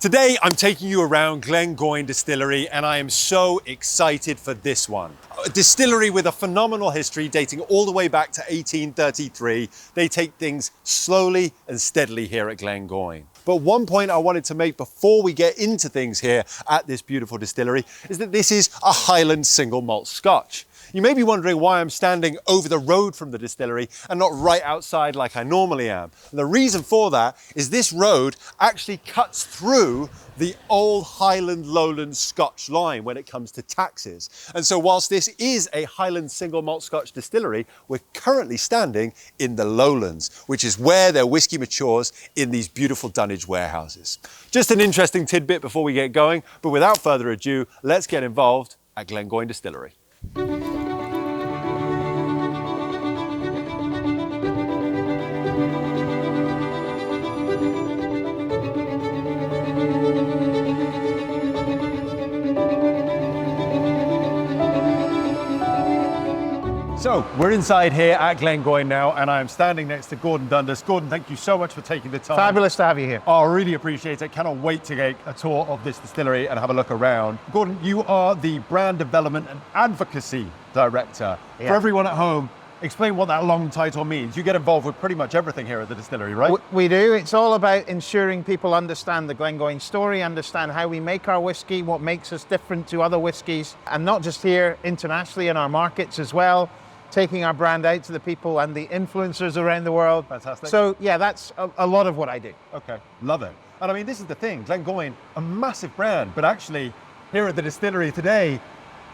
Today, I'm taking you around Glengoyne Distillery, and I am so excited for this one. A distillery with a phenomenal history dating all the way back to 1833. They take things slowly and steadily here at Glengoyne. But one point I wanted to make before we get into things here at this beautiful distillery is that this is a Highland single malt Scotch. You may be wondering why I'm standing over the road from the distillery and not right outside like I normally am. And the reason for that is this road actually cuts through the old Highland Lowland Scotch line when it comes to taxes. And so whilst this is a Highland single malt Scotch distillery, we're currently standing in the Lowlands, which is where their whiskey matures in these beautiful dunnage warehouses. Just an interesting tidbit before we get going, but without further ado, let's get involved at Glengoyne Distillery. So we're inside here at Glengoyne now, and I'm standing next to Gordon Dundas. Gordon, thank you so much for taking the time. Fabulous to have you here. Oh, I really appreciate it. Cannot wait to get a tour of this distillery and have a look around. Gordon, you are the Brand Development and Advocacy Director. Yeah. For everyone at home, explain what that long title means. You get involved with pretty much everything here at the distillery, right? We do. It's all about ensuring people understand the Glengoyne story, understand how we make our whiskey, what makes us different to other whiskies, and not just here, internationally in our markets as well, taking our brand out to the people and the influencers around the world. Fantastic. So yeah, that's a lot of what I do. Okay, love it. And I mean, this is the thing, Glengoyne, a massive brand, but actually here at the distillery today,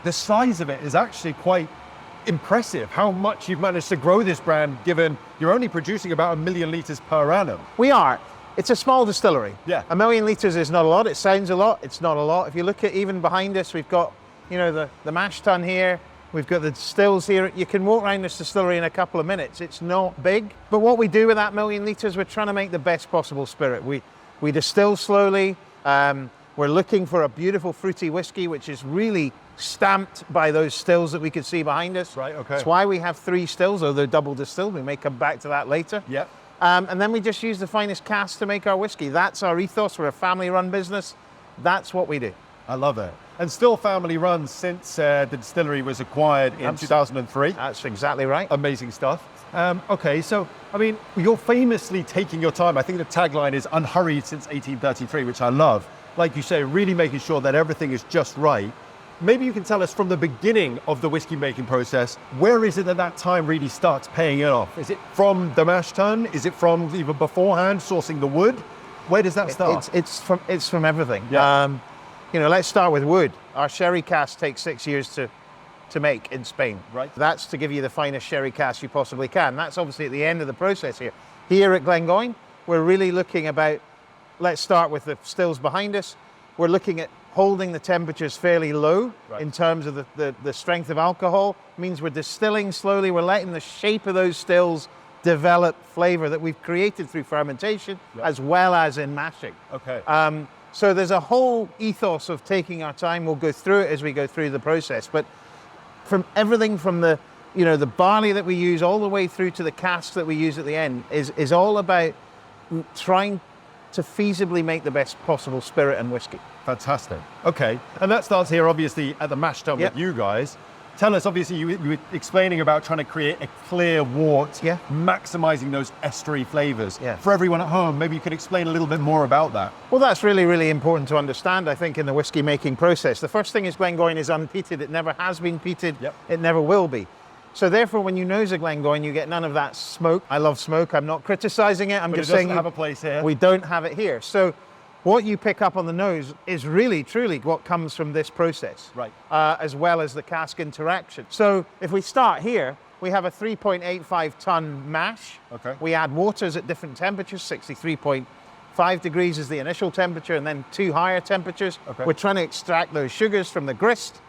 the size of it is actually quite impressive. How much you've managed to grow this brand, given you're only producing about 1 million litres per annum. We are. It's a small distillery. Yeah. 1 million litres is not a lot. It sounds a lot. It's not a lot. If you look at even behind us, we've got, you know, the mash tun here. We've got the stills here. You can walk around this distillery in a couple of minutes. It's not big, but what we do with that 1 million litres, we're trying to make the best possible spirit. We distill slowly. We're looking for a beautiful fruity whiskey, which is really stamped by those stills that we can see behind us. Right, okay. That's why we have 3 stills, though they're double distilled. We may come back to that later. Yep. And then we just use the finest cask to make our whiskey. That's our ethos. We're a family-run business. That's what we do. I love it. And still family run since the distillery was acquired in 2003. That's exactly right. Amazing stuff. Okay, so, I mean, you're famously taking your time. I think the tagline is unhurried since 1833, which I love. Like you say, really making sure that everything is just right. Maybe you can tell us from the beginning of the whiskey making process, where is it that time really starts paying it off? Is it from the mash tun? Is it from even beforehand sourcing the wood? Where does that start? It's from everything. Yeah. You know, let's start with wood. Our sherry cask takes 6 years to make in Spain. Right. That's to give you the finest sherry cask you possibly can. That's obviously at the end of the process here. Here at Glengoyne, we're really looking about, let's start with the stills behind us. We're looking at holding the temperatures fairly low in terms of the strength of alcohol. It means we're distilling slowly. We're letting the shape of those stills develop flavor that we've created through fermentation, as well as in mashing. Okay. So there's a whole ethos of taking our time. We'll go through it as we go through the process. But from everything from the barley that we use all the way through to the cask that we use at the end is all about trying to feasibly make the best possible spirit and whiskey. Fantastic. Okay, and that starts here obviously at the mash tun with you guys. Tell us, obviously you were explaining about trying to create a clear wort, maximizing those estery flavors. Yeah. For everyone at home, maybe you could explain a little bit more about that. Well, that's really, really important to understand, I think, in the whiskey making process. The first thing is Glengoyne is unpeated. It never has been peated. Yep. It never will be. So therefore, when you nose a Glengoyne, you get none of that smoke. I love smoke. I'm not criticizing it. I'm just saying have a place here. We don't have it here. So what you pick up on the nose is really, truly what comes from this process, right? As well as the cask interaction. So if we start here, we have a 3.85 ton mash. Okay. We add waters at different temperatures. 63.5 degrees is the initial temperature, and then 2 higher temperatures. Okay. We're trying to extract those sugars from the grist,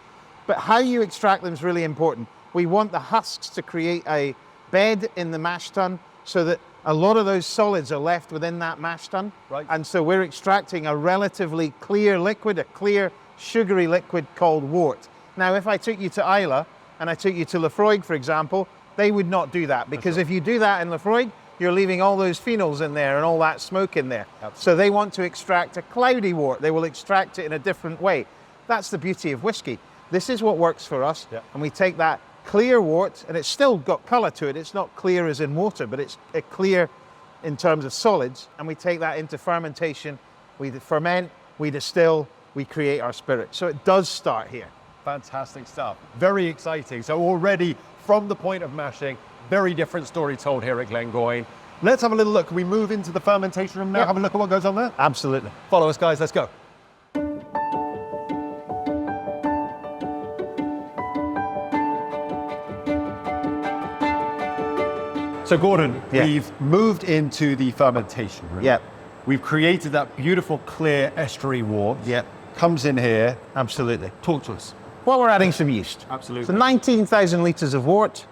but how you extract them is really important. We want the husks to create a bed in the mash tun so that a lot of those solids are left within that mash tun. Right. And so we're extracting a relatively clear liquid, a clear sugary liquid called wort. Now, if I took you to Islay and I took you to Lafroig, for example, they would not do that, because if you do that in Lafroig, you're leaving all those phenols in there and all that smoke in there. Absolutely. So they want to extract a cloudy wort. They will extract it in a different way. That's the beauty of whiskey. This is what works for us. Yeah. And we take that clear wort, and it's still got colour to it. It's not clear as in water, but it's clear in terms of solids. And we take that into fermentation. We ferment, we distill, we create our spirit. So it does start here. Fantastic stuff. Very exciting. So already from the point of mashing, very different story told here at Glengoyne. Let's have a little look. Can we move into the fermentation room now? Yep. Have a look at what goes on there? Absolutely. Follow us, guys. Let's go. So Gordon, Yeah. we've moved into the fermentation room. Yep. We've created that beautiful clear estuary wort. Yep. Comes in here. Absolutely. Talk to us. Well, we're adding some yeast. Absolutely. So 19,000 litres of wort.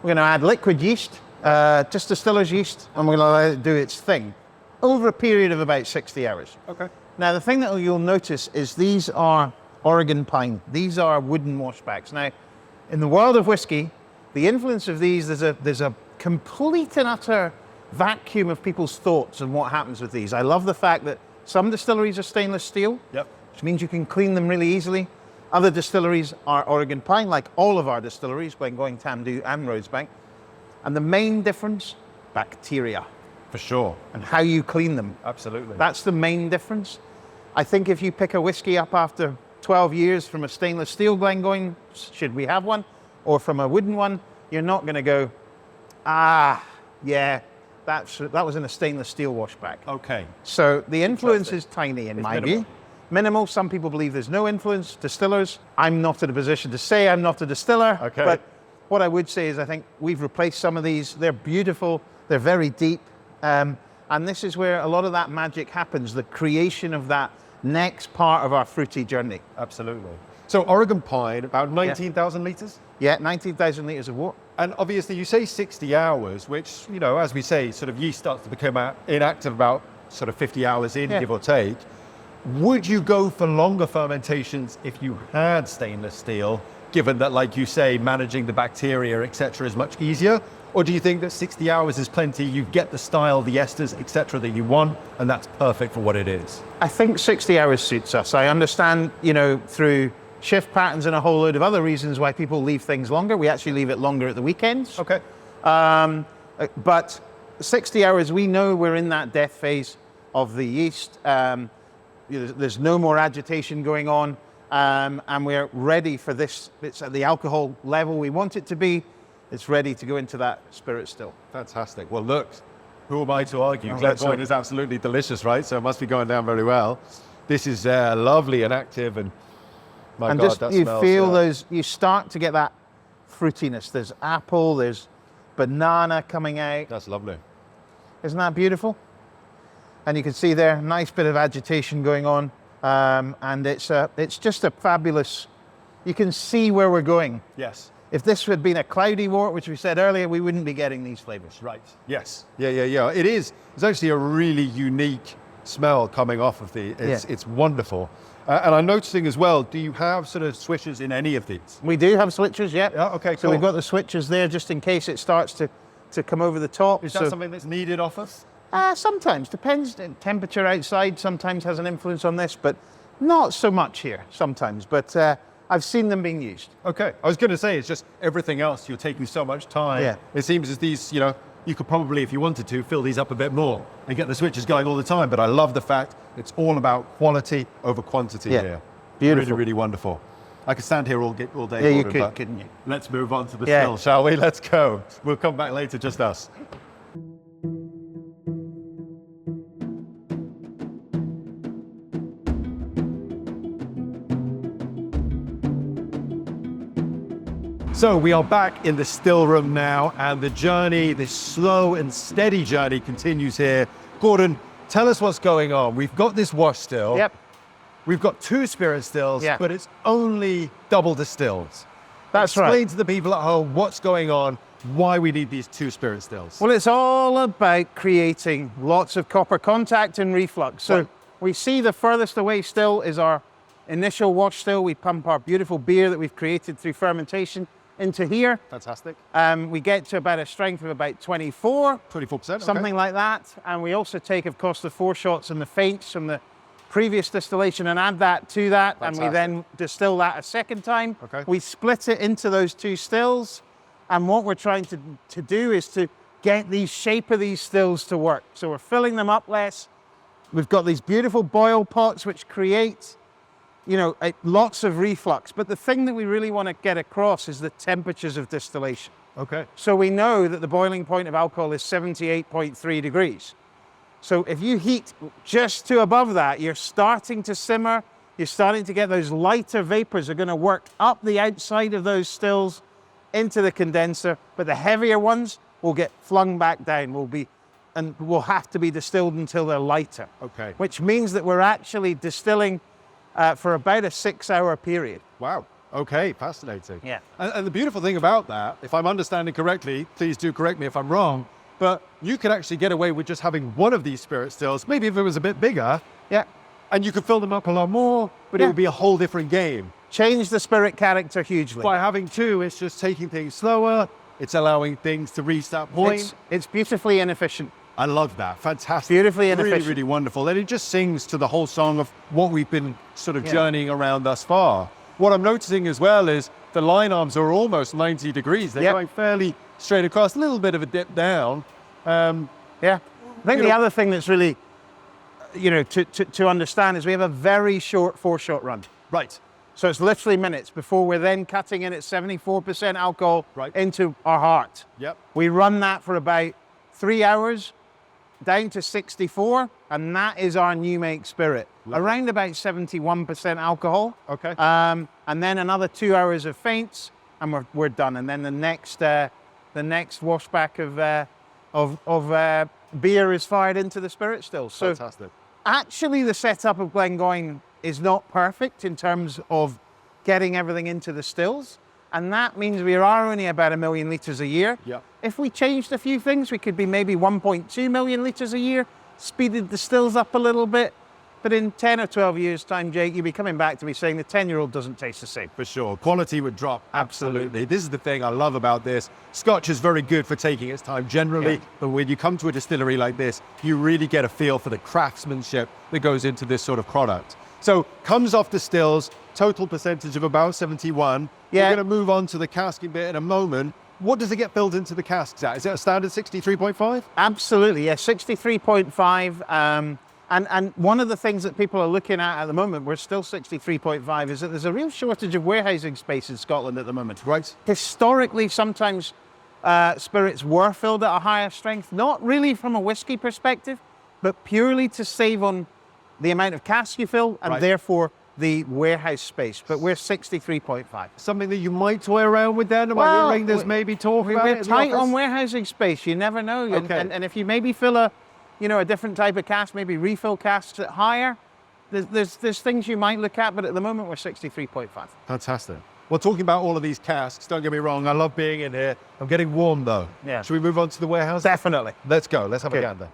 We're going to add liquid yeast, just distiller's yeast, and we're going to let it do its thing over a period of about 60 hours. Okay. Now, the thing that you'll notice is these are Oregon pine. These are wooden washbacks. Now, in the world of whiskey, the influence of these, there's a complete and utter vacuum of people's thoughts and what happens with these. I love the fact that some distilleries are stainless steel, Yep. which means you can clean them really easily. Other distilleries are Oregon pine, like all of our distilleries, Glengoyne, Tamdhu, and Rosebank. And the main difference, bacteria For sure. and how you clean them. Absolutely. That's the main difference. I think if you pick a whiskey up after 12 years from a stainless steel Glengoyne, should we have one, or from a wooden one, you're not going to go, yeah, that was in a stainless steel washback. Okay. So the influence is tiny in my minimal. view. Minimal. Some people believe there's no influence. Distillers, I'm not in a position to say I'm not a distiller. Okay. But what I would say is I think we've replaced some of these. They're beautiful. They're very deep. And this is where a lot of that magic happens, the creation of that next part of our fruity journey. Absolutely. So Oregon pine, about 19,000 litres? Yeah, 19,000 litres of wort. And obviously you say 60 hours, which, you know, as we say, sort of yeast starts to become inactive about sort of 50 hours in, Yeah. give or take. Would you go for longer fermentations if you had stainless steel, given that, like you say, managing the bacteria, etc., is much easier? Or do you think that 60 hours is plenty, you get the style, the esters, etc., that you want, and that's perfect for what it is? I think 60 hours suits us. I understand, you know, through shift patterns and a whole load of other reasons why people leave things longer. We actually leave it longer at the weekends. Okay. But 60 hours, we know we're in that death phase of the yeast. There's no more agitation going on, and we're ready for this. It's at the alcohol level we want it to be. It's ready to go into that spirit still. Fantastic. Well, look, who am I to argue? Oh, that's Glengoyne right. is absolutely delicious, right? So it must be going down very well. This is lovely and active, and my And God, just that you smells, feel those, you start to get that fruitiness. There's apple, there's banana coming out. That's lovely. Isn't that beautiful? And you can see there, nice bit of agitation going on. And it's just a fabulous, you can see where we're going. Yes. If this had been a cloudy wort, which we said earlier, we wouldn't be getting these flavors. Right. Yes. Yeah. It is. It's actually a really unique smell coming off of the. It's wonderful. And I'm noticing as well. Do you have sort of switches in any of these? We do have switches, yeah. Yeah. Okay. Cool. So we've got the switches there just in case it starts to come over the top. Is that something that's needed off us? Sometimes, depends. The temperature outside sometimes has an influence on this, but not so much here sometimes. But I've seen them being used. Okay. I was going to say it's just everything else. You're taking so much time. Yeah. It seems as these, you know, you could probably, if you wanted to, fill these up a bit more and get the switches going all the time. But I love the fact it's all about quality over quantity here. Beautiful. Really, really wonderful. I could stand here all day. Yeah, you Gordon, but couldn't you? Let's move on to the Yeah. still, shall we? Let's go. We'll come back later, just us. So we are back in the still room now, and the journey, this slow and steady journey, continues here. Gordon, tell us what's going on. We've got this wash still. Yep. We've got 2 spirit stills, Yeah. but it's only double distilled. That's right. Explain to the people at home what's going on, why we need these 2 spirit stills. Well, it's all about creating lots of copper contact and reflux. So Right. we see the furthest away still is our initial wash still. We pump our beautiful beer that we've created through fermentation into here. Fantastic. We get to about a strength of about 24. 24%. Something like that. And we also take, of course, the foreshots and the feints from the previous distillation and add that to that. Fantastic. And we then distill that a second time. Okay. We split it into those two stills. And what we're trying to do is to get the shape of these stills to work. So we're filling them up less. We've got these beautiful boil pots which create, you know, lots of reflux. But the thing that we really want to get across is the temperatures of distillation. Okay. So we know that the boiling point of alcohol is 78.3 degrees. So if you heat just to above that, you're starting to simmer, you're starting to get those lighter vapors are going to work up the outside of those stills into the condenser, but the heavier ones will get flung back down, will have to be distilled until they're lighter. Okay. Which means that we're actually distilling for about a 6-hour period. Wow. Okay, fascinating. Yeah. And the beautiful thing about that, if I'm understanding correctly, please do correct me if I'm wrong, but you could actually get away with just having one of these spirit stills, maybe if it was a bit bigger, Yeah. and you could fill them up a lot more, but it Yeah. would be a whole different game. Change the spirit character hugely. By having two, it's just taking things slower, it's allowing things to reach that point. It's beautifully inefficient. I love that. Fantastic. Beautifully inefficient. Really, really wonderful. And it just sings to the whole song of what we've been sort of Yeah. journeying around thus far. What I'm noticing as well is the line arms are almost 90 degrees. They're Yep. going fairly straight across, a little bit of a dip down. Yeah. I think You the know- other thing that's really, you know, to understand is we have a very short foreshot run. Right. So it's literally minutes before we're then cutting in at 74% alcohol Right. into our heart. Yep. We run that for about 3 hours down to 64, and that is our new make spirit. Lovely. Around about 71% alcohol. Okay. And then another 2 hours of feints, and we're done. And then the next washback of beer is fired into the spirit still. So Fantastic. actually, the setup of Glengoyne is not perfect in terms of getting everything into the stills. And that means we are only about 1 million litres a year. Yeah. If we changed a few things, we could be maybe 1.2 million litres a year, speeded the stills up a little bit. But in 10 or 12 years' time, Jake, you'll be coming back to me saying the 10-year-old doesn't taste the same. For sure. Quality would drop. Absolutely. This is the thing I love about this. Scotch is very good for taking its time generally, Yeah. but when you come to a distillery like this, you really get a feel for the craftsmanship that goes into this sort of product. So comes off the stills, total percentage of about 71. Yeah. We're going to move on to the casking bit in a moment. What does it get filled into the casks at? Is it a standard 63.5? Absolutely, yeah, 63.5. And one of the things that people are looking at the moment, we're still 63.5, is that there's a real shortage of warehousing space in Scotland at the moment. Right. Historically, sometimes spirits were filled at a higher strength, not really from a whiskey perspective, but purely to save on the amount of casks you fill and Right. therefore the warehouse space. But we're 63.5. Something that you might toy around with then? Well, there's maybe talk about it We're in the tight office? on warehousing space. You never know. Okay. And if you maybe fill a different type of cask, maybe refill casks at higher, there's things you might look at, but at the moment we're 63.5. Fantastic. Well, talking about all of these casks, don't get me wrong, I love being in here. I'm getting warm though. Yeah. Should we move on to the warehouse? Definitely. Let's go. Let's have a Good. gander.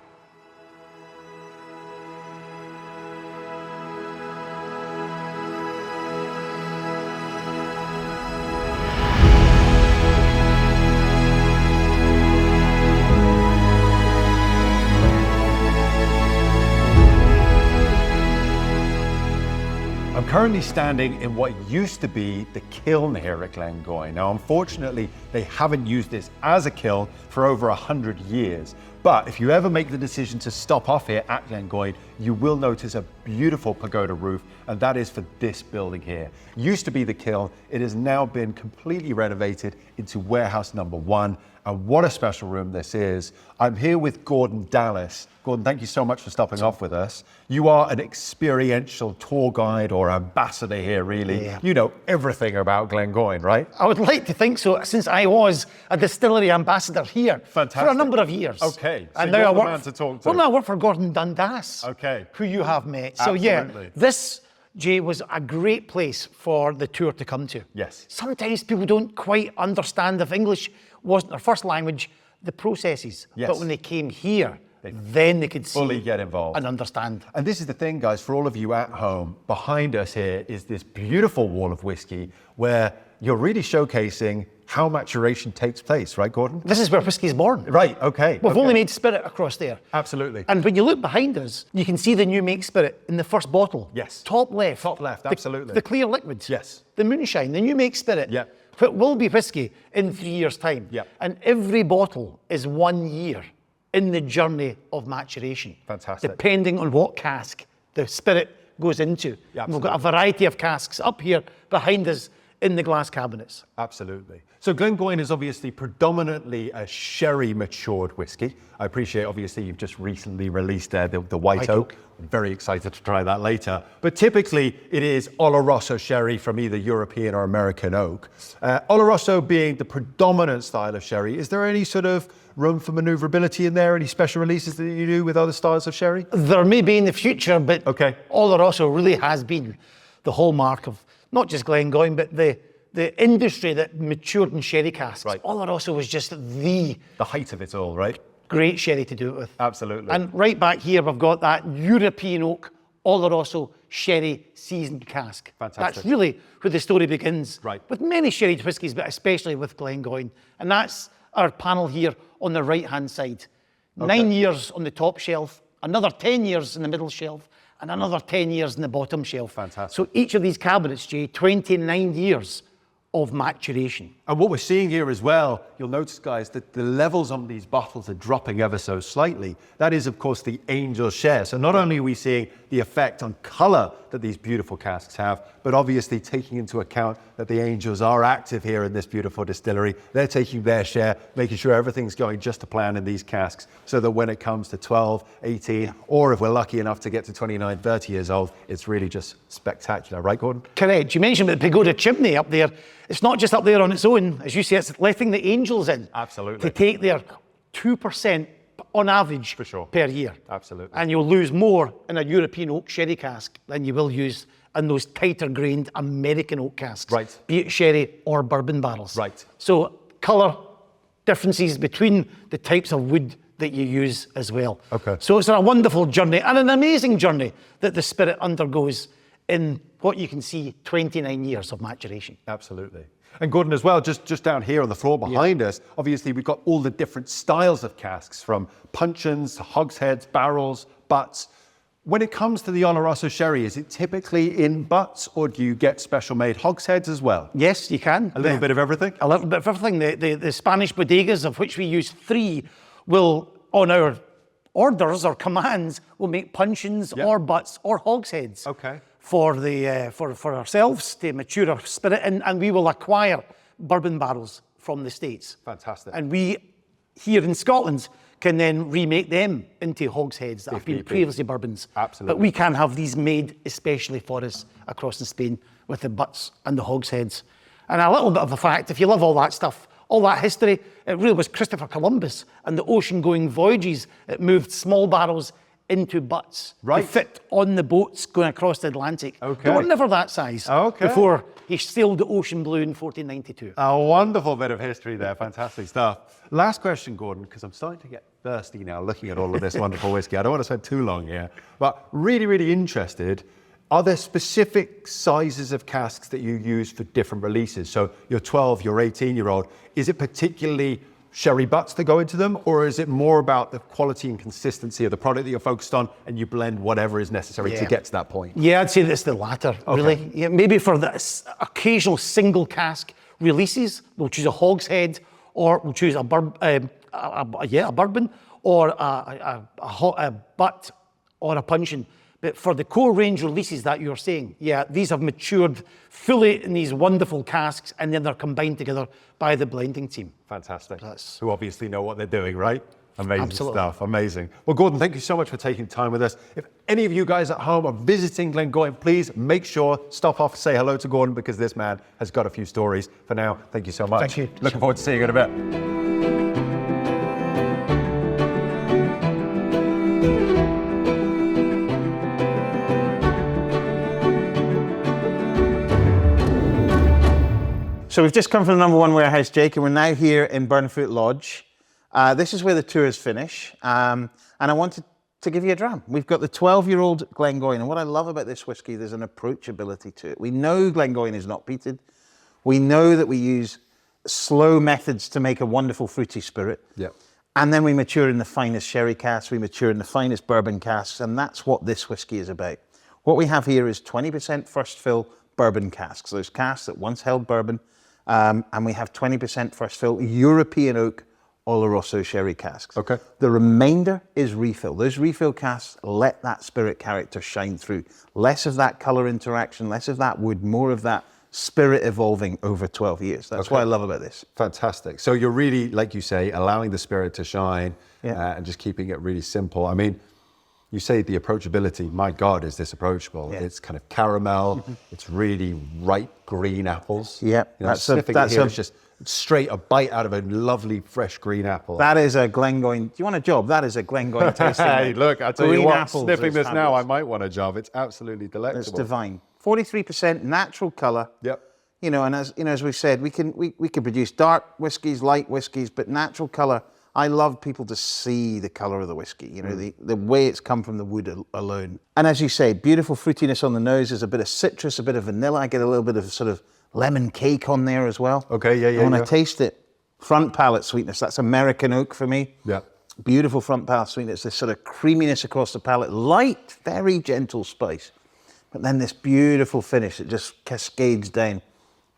I'm currently standing in what used to be the kiln here at Glengoyne. Now, unfortunately, they haven't used this as a kiln for over 100 years. But if you ever make the decision to stop off here at Glengoyne, you will notice a beautiful pagoda roof, and that is for this building here. Used to be the kiln, it has now been completely renovated into warehouse number 1. And what a special room this is. I'm here with Gordon Dundas. Gordon, thank you so much for stopping off with us. You are an experiential tour guide or ambassador here, really. Yeah. You know everything about Glengoyne, right? I would like to think so, since I was a distillery ambassador here for Fantastic. a number of years. Okay, so and you're now I the work. man to talk to. Well, now I work for Gordon Dundas. Okay. Who you have met. So Absolutely. yeah, this, Jay, was a great place for the tour to come to. Yes. Sometimes people don't quite understand, if English wasn't their first language, the processes. Yes. But when they came here, then they could see fully get involved and understand. And this is the thing, guys, for all of you at home, behind us here is this beautiful wall of whiskey where you're really showcasing how maturation takes place, right, Gordon? This is where whiskey is born. Right, okay. We've only made spirit across there. Absolutely. And when you look behind us, you can see the new make spirit in the first bottle. Yes. Top left. Top left, absolutely. The clear liquid. Yes. The moonshine, the new make spirit. Yeah. What will be whiskey in 3 years' time. Yeah. And every bottle is 1 year in the journey of maturation. Fantastic. Depending on what cask the spirit goes into. Yeah, and we've got a variety of casks up here behind us in the glass cabinets. Absolutely. So Glengoyne is obviously predominantly a sherry matured whiskey. I appreciate, obviously, you've just recently released the white oak. I'm very excited to try that later. But typically, it is Oloroso sherry from either European or American oak. Oloroso being the predominant style of sherry, is there any sort of room for maneuverability in there? Any special releases that you do with other styles of sherry? There may be in the future, but Okay. Oloroso really has been the hallmark of not just Glengoyne, but the industry that matured in sherry casks. Right. Oloroso was just the height of it all, right? great sherry to do it with. Absolutely. And right back here, we've got that European oak Oloroso sherry seasoned cask. Fantastic. That's really where the story begins. Right. With many sherried whiskies, but especially with Glengoyne. And that's our panel here on the right-hand side. 9 years on the top shelf, another 10 years in the middle shelf, and another 10 years in the bottom shelf. Fantastic. So each of these cabinets, Jay, 29 years of maturation. And what we're seeing here as well, you'll notice, guys, that the levels on these bottles are dropping ever so slightly. That is, of course, the angel share. So not only are we seeing the effect on color that these beautiful casks have, but obviously taking into account that the angels are active here in this beautiful distillery. They're taking their share, making sure everything's going just to plan in these casks, so that when it comes to 12, 18, or if we're lucky enough to get to 29, 30 years old, it's really just spectacular. Right, Gordon? Correct. You mentioned the pagoda chimney up there. It's not just up there on its own. As you say, it's letting the angels in. Absolutely. To take their 2% on average For sure. per year. Absolutely. And you'll lose more in a European oak sherry cask than you will use in those tighter grained American oak casks. Right. Be it sherry or bourbon barrels. Right. So colour differences between the types of wood that you use as well. Okay. So it's a wonderful journey and an amazing journey that the spirit undergoes in what you can see 29 years of maturation. Absolutely. And Gordon, as well, just down here on the floor behind us, obviously we've got all the different styles of casks, from puncheons to hogsheads, barrels, butts. When it comes to the Oloroso sherry, is it typically in butts, or do you get special made hogsheads as well? Yes, you can. A little bit of everything? A little bit of everything. The Spanish bodegas, of which we use 3, will, on our orders or commands, will make puncheons or butts or hogsheads. Okay. For ourselves to mature our spirit, and we will acquire bourbon barrels from the States. Fantastic. And we, here in Scotland, can then remake them into hogsheads that have been previously bourbons. Absolutely. But we can have these made especially for us across in Spain with the butts and the hogsheads. And a little bit of a fact, if you love all that stuff, all that history, it really was Christopher Columbus and the ocean-going voyages that moved small barrels into butts to fit on the boats going across the Atlantic. Okay. They were never that size before he sailed the ocean blue in 1492. A wonderful bit of history there. Fantastic stuff. Last question, Gordon, because I'm starting to get thirsty now looking at all of this wonderful whiskey. I don't want to spend too long here, but really, really interested. Are there specific sizes of casks that you use for different releases? So your 12, your 18-year-old, is it particularly sherry butts that go into them, or is it more about the quality and consistency of the product that you're focused on, and you blend whatever is necessary to get to that point? Yeah, I'd say that's the latter, really. Yeah, maybe for the occasional single cask releases, we'll choose a hogshead, or we'll choose a bourbon, or a butt, or a puncheon. But for the core range releases that you're saying, these have matured fully in these wonderful casks, and then they're combined together by the blending team. Fantastic. Who obviously know what they're doing, right? Amazing Absolutely. stuff, amazing. Well, Gordon, thank you so much for taking time with us. If any of you guys at home are visiting Glengoyne, please make sure, stop off, say hello to Gordon, because this man has got a few stories. For now, thank you so much. Thank you. Looking forward to seeing you in a bit. So we've just come from the #1 warehouse, Jake, and we're now here in Burnfoot Lodge. This is where the tours finish, and I wanted to give you a dram. We've got the 12-year-old Glengoyne, and what I love about this whiskey, there's an approachability to it. We know Glengoyne is not peated. We know that we use slow methods to make a wonderful fruity spirit. Yep. And then we mature in the finest sherry casks, we mature in the finest bourbon casks, and that's what this whiskey is about. What we have here is 20% first fill bourbon casks. Those casks that once held bourbon, and we have 20% first fill European oak Oloroso sherry casks. Okay. The remainder is refill. Those refill casks let that spirit character shine through. Less of that color interaction, less of that wood, more of that spirit evolving over 12 years. That's what I love about this. Fantastic. So you're really, like you say, allowing the spirit to shine and just keeping it really simple. I mean, you say the approachability, my God, is this approachable? Yeah. It's kind of caramel, it's really ripe green apples. Yeah, you know, it's just straight a bite out of a lovely fresh green apple. That is a Glengoyne. Do you want a job? That is a Glengoyne tasting. Hey, look, I tell green you what, apples sniffing this fabulous. now, I might want a job. It's absolutely delectable. It's divine. 43% natural color. Yep. You know, and as we've said, we can produce dark whiskies, light whiskies, but natural color. I love people to see the color of the whiskey. You know, the way it's come from the wood alone. And as you say, beautiful fruitiness on the nose. There's a bit of citrus, a bit of vanilla. I get a little bit of sort of lemon cake on there as well. Okay, yeah. When I taste it, front palate sweetness. That's American oak for me. Yeah. Beautiful front palate sweetness. This sort of creaminess across the palate, light, very gentle spice, but then this beautiful finish that just cascades down.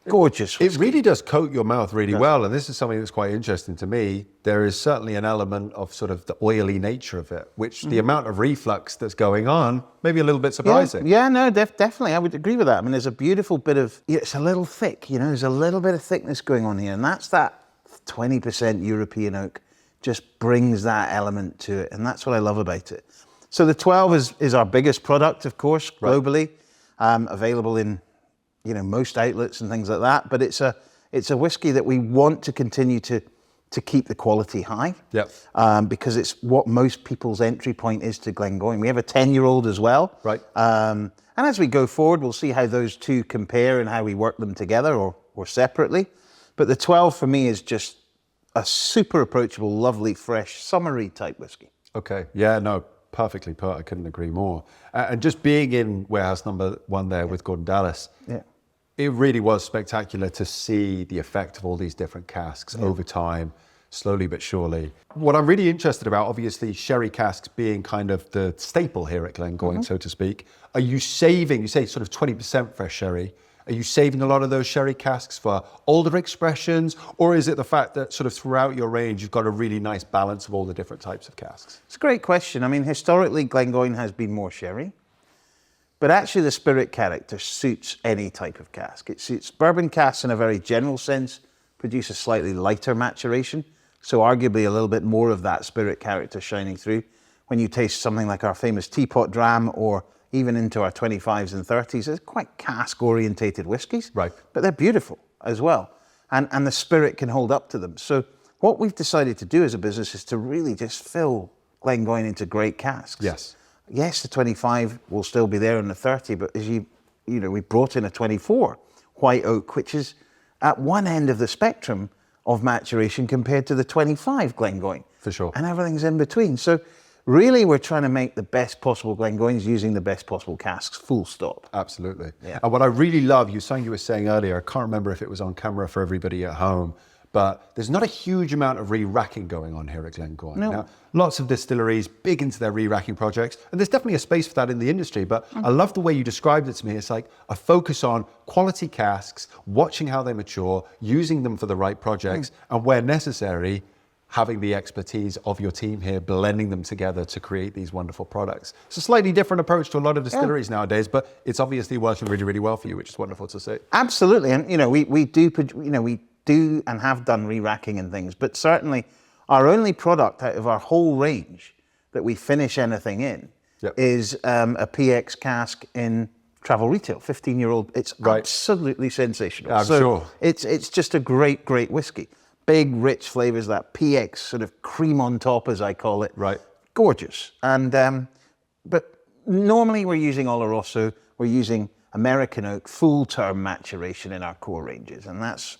Gorgeous whiskey. It really does coat your mouth really well, and this is something that's quite interesting to me. There is certainly an element of sort of the oily nature of it, which the amount of reflux that's going on, maybe a little bit surprising. Yeah, no, definitely. I would agree with that. I mean, there's a beautiful bit of, it's a little thick, you know, there's a little bit of thickness going on here, and that's that 20% European oak just brings that element to it, and that's what I love about it. So the 12 is our biggest product, of course, globally, available in, you know, most outlets and things like that. But it's a whiskey that we want to continue to keep the quality high. Yep. Because it's what most people's entry point is to Glengoyne. We have a 10-year-old as well. Right. And as we go forward, we'll see how those two compare and how we work them together or separately. But the 12 for me is just a super approachable, lovely, fresh, summery type whiskey. Okay. Yeah, no, perfectly put. I couldn't agree more. And just being in warehouse number 1 there with Gordon Dundas, it really was spectacular to see the effect of all these different casks over time, slowly but surely. What I'm really interested about, obviously, sherry casks being kind of the staple here at Glengoyne, so to speak. Are you saving, you say sort of 20% fresh sherry, are you saving a lot of those sherry casks for older expressions, or is it the fact that sort of throughout your range, you've got a really nice balance of all the different types of casks? It's a great question. I mean, historically, Glengoyne has been more sherry. But actually the spirit character suits any type of cask. It suits bourbon casks in a very general sense, produce a slightly lighter maturation, so arguably a little bit more of that spirit character shining through. When you taste something like our famous teapot dram or even into our 25s and 30s, they're quite cask-orientated whiskies, right? But they're beautiful as well, and the spirit can hold up to them. So what we've decided to do as a business is to really just fill Glengoyne into great casks. Yes, the 25 will still be there in the 30, but as you know, we brought in a 24 white oak, which is at one end of the spectrum of maturation compared to the 25 Glengoyne. For sure. And everything's in between. So really, we're trying to make the best possible Glengoynes using the best possible casks, full stop. Absolutely. Yeah. And what I really love, you were saying earlier, I can't remember if it was on camera for everybody at home, but there's not a huge amount of re-racking going on here at Glengoyne. No. Now, lots of distilleries big into their re-racking projects, and there's definitely a space for that in the industry, but I love the way you described it to me. It's like a focus on quality casks, watching how they mature, using them for the right projects, and where necessary, having the expertise of your team here, blending them together to create these wonderful products. It's a slightly different approach to a lot of distilleries nowadays, but it's obviously working really, really well for you, which is wonderful to see. Absolutely, and you know, we do and have done re-racking and things, but certainly our only product out of our whole range that we finish anything in is a PX cask in travel retail, 15-year-old. It's absolutely sensational. I'm sure. It's just a great whiskey. Big, rich flavors, that PX sort of cream on top, as I call it. Right. Gorgeous. And but normally we're using Oloroso, we're using American oak, full-term maturation in our core ranges, and that's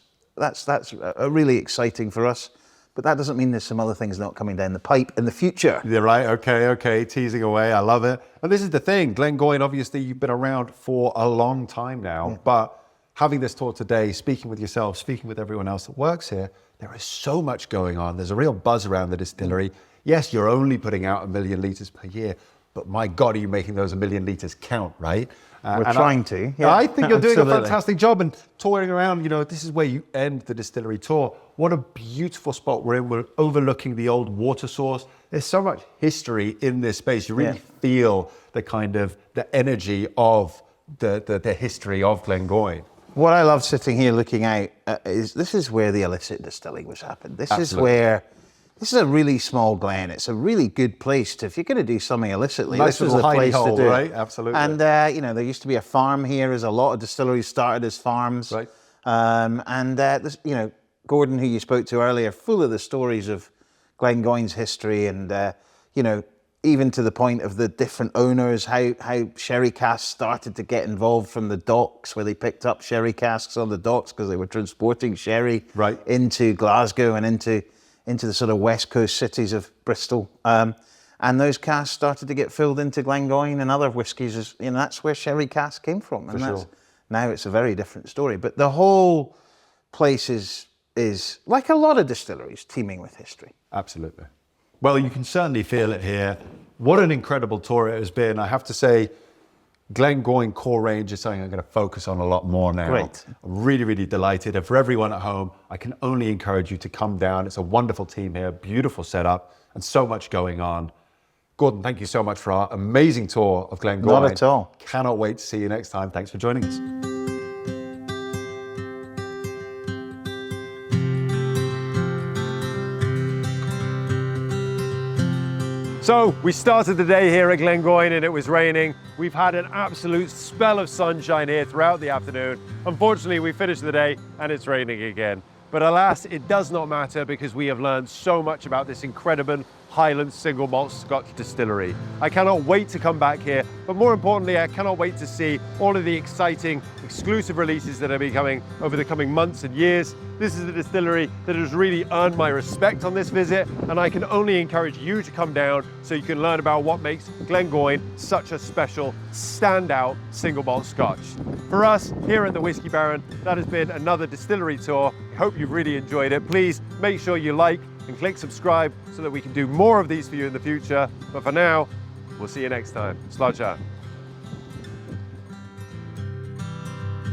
really exciting for us. But that doesn't mean there's some other things not coming down the pipe in the future. Yeah, right. Okay. Teasing away. I love it. And this is the thing. Glengoyne, obviously, you've been around for a long time now, but having this tour today, speaking with yourself, speaking with everyone else that works here, there is so much going on. There's a real buzz around the distillery. Yes, you're only putting out 1 million litres per year, but my God, are you making those 1 million litres count, right? We're trying to. Yeah, I think you're doing a absolutely. fantastic job, and touring around, this is where you end the distillery tour. What a beautiful spot we're in. We're overlooking the old water source. There's so much history in this space. You really feel the energy of the history of Glengoyne. What I love sitting here looking out is this is where the illicit distilling was happened. This is a really small glen. It's a really good place to, if you're going to do something illicitly, Nice this is the little place hidey hole, to do right? it. Absolutely. And, there used to be a farm here, as a lot of distilleries started as farms. Right. Gordon, who you spoke to earlier, full of the stories of Glengoyne's history and, even to the point of the different owners, how sherry casks started to get involved from the docks, where they picked up sherry casks on the docks because they were transporting sherry into Glasgow and into the sort of west coast cities of Bristol. And those casks started to get filled into Glengoyne and other whiskies. That's where sherry casks came from. And now it's a very different story. But the whole place is like a lot of distilleries, teeming with history. Absolutely. Well, you can certainly feel it here. What an incredible tour it has been. I have to say, Glengoyne core range is something I'm going to focus on a lot more now. Great. I'm really, really delighted. And for everyone at home, I can only encourage you to come down. It's a wonderful team here, beautiful setup, and so much going on. Gordon, thank you so much for our amazing tour of Glengoyne. Not at all. Cannot wait to see you next time. Thanks for joining us. So we started the day here at Glengoyne and it was raining. We've had an absolute spell of sunshine here throughout the afternoon. Unfortunately, we finished the day and it's raining again. But alas, it does not matter because we have learned so much about this incredible Highland single malt Scotch distillery. I cannot wait to come back here, but more importantly, I cannot wait to see all of the exciting exclusive releases that are be coming over the coming months and years. This is a distillery that has really earned my respect on this visit, and I can only encourage you to come down so you can learn about what makes Glengoyne such a special, standout single malt Scotch. For us here at the Whiskey Baron, that has been another distillery tour. I hope you've really enjoyed it. Please make sure you like and click subscribe so that we can do more of these for you in the future. But for now, we'll see you next time. Sludge out.